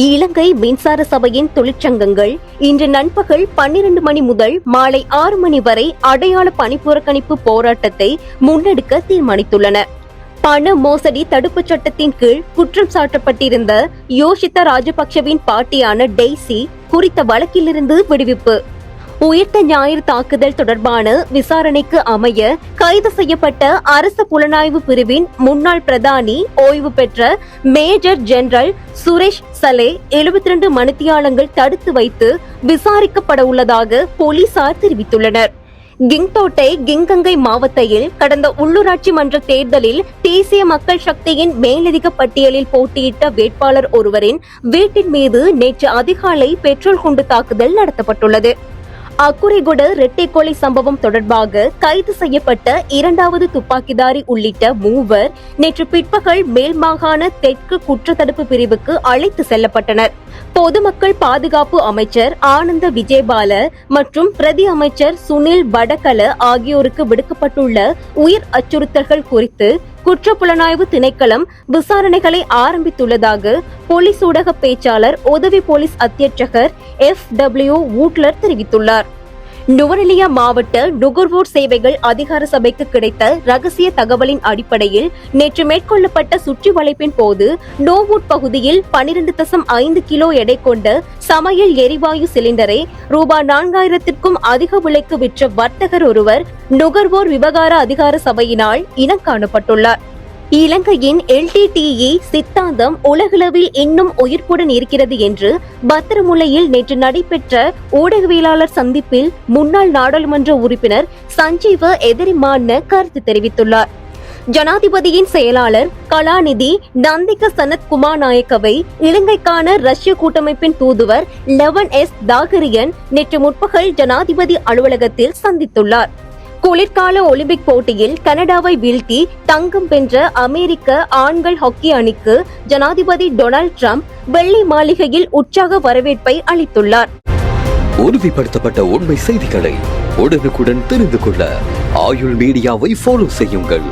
இலங்கை மின்சார சபையின் தொழிற்சங்கங்கள் இன்று நண்பகல் 12 மணி முதல் மாலை 6 மணி வரை அடையாள பணிப்புறக்கணிப்பு போராட்டத்தை முன்னெடுக்க தீர்மானித்துள்ளன. பண மோசடி தடுப்புச் சட்டத்தின் கீழ் குற்றம் சாட்டப்பட்டிருந்த யோஷித்த ராஜபக்சவின் பாட்டியான டெய்சி குறித்த வழக்கிலிருந்து விடுவிப்பு. உயிர்த்த ஞாயிறு தாக்குதல் தொடர்பான விசாரணைக்கு அமைய கைது செய்யப்பட்ட அரசு புலனாய்வு பிரிவின் முன்னாள் பிரதானி ஓய்வு பெற்ற மேஜர் ஜெனரல் சுரேஷ் சலே 72 மணித்தியாலங்கள் தடுத்து வைத்து விசாரிக்கப்பட உள்ளதாக போலீசார் தெரிவித்துள்ளனர். கிங்தோட்டை கிங்கங்கை மாவட்டத்தில் கடந்த உள்ளூராட்சி மன்ற தேர்தலில் தேசிய மக்கள் சக்தியின் மேலதிக பட்டியலில் போட்டியிட்ட வேட்பாளர் ஒருவரின் வீட்டின் மீது நேற்று அதிகாலை பெட்ரோல் குண்டு தாக்குதல் நடத்தப்பட்டுள்ளது. அக்குரைகொட இரட்டை கொலை சம்பவம் தொடர்பாக கைது செய்யப்பட்ட 2வது துப்பாக்கிதாரி உள்ளிட்ட 3 நேற்று பிற்பகல் மேல் மாகாண தெற்கு குற்றத்தடுப்பு பிரிவுக்கு அழைத்து செல்லப்பட்டனர். பொதுமக்கள் பாதுகாப்பு அமைச்சர் ஆனந்த விஜயபால மற்றும் பிரதி அமைச்சர் சுனில் வடகல ஆகியோருக்கு விடுக்கப்பட்டுள்ள உயிர் அச்சுறுத்தல்கள் குறித்து குற்றப்புலனாய்வு திணைக்களம் விசாரணைகளை ஆரம்பித்துள்ளதாக போலீஸ் ஊடக பேச்சாளர் உதவி போலீஸ் அத்தியட்சகர் FW வூட்லர் தெரிவித்துள்ளார். நுவரெலியா மாவட்ட நுகர்வோர் சேவைகள் அதிகார சபைக்கு கிடைத்த ரகசிய தகவலின் அடிப்படையில் நேற்று மேற்கொள்ளப்பட்ட சுற்றி வளைப்பின் போது நோவூட் பகுதியில் 12.5 கிலோ எடை கொண்ட சமையல் எரிவாயு சிலிண்டரை ரூபாய் 4000க்கும் அதிக விலைக்கு விற்ற வர்த்தகர் ஒருவர் நுகர்வோர் விவகார அதிகார சபையினால் இனம் காணப்பட்டுள்ளார். இலங்கையின் LTTE சித்தாந்தம் உலகளவில் இன்னும் உயிர்ப்புடன் இருக்கிறது என்று பத்திரமுல்லையில் நேற்று நடைபெற்ற ஊடகவியலாளர் சந்திப்பில் முன்னாள் நாடாளுமன்ற உறுப்பினர் சஞ்சீவ எதிரிமான கருத்து தெரிவித்துள்ளார். ஜனாதிபதியின் செயலாளர் கலாநிதி நந்திக சனத் குமார் நாயக்கவை இலங்கைக்கான ரஷ்ய கூட்டமைப்பின் தூதுவர் லெவன் எஸ் தாகரியன் நேற்று முற்பகல் ஜனாதிபதி அலுவலகத்தில் சந்தித்துள்ளார். குளிர்கால ஒலிம்பிக் போட்டியில் கனடாவை வீழ்த்தி தங்கம் வென்ற அமெரிக்க ஆண்கள் ஹாக்கி அணிக்கு ஜனாதிபதி டொனால்ட் ட்ரம்ப் வெள்ளை மாளிகையில் உற்சாக வரவேற்பை அளித்துள்ளார். உறுதிப்படுத்தப்பட்ட உண்மை செய்திகளை உடனுக்குடன் தெரிந்து கொள்ள ஆயுள் மீடியாவை ஃபாலோ செய்யுங்கள்.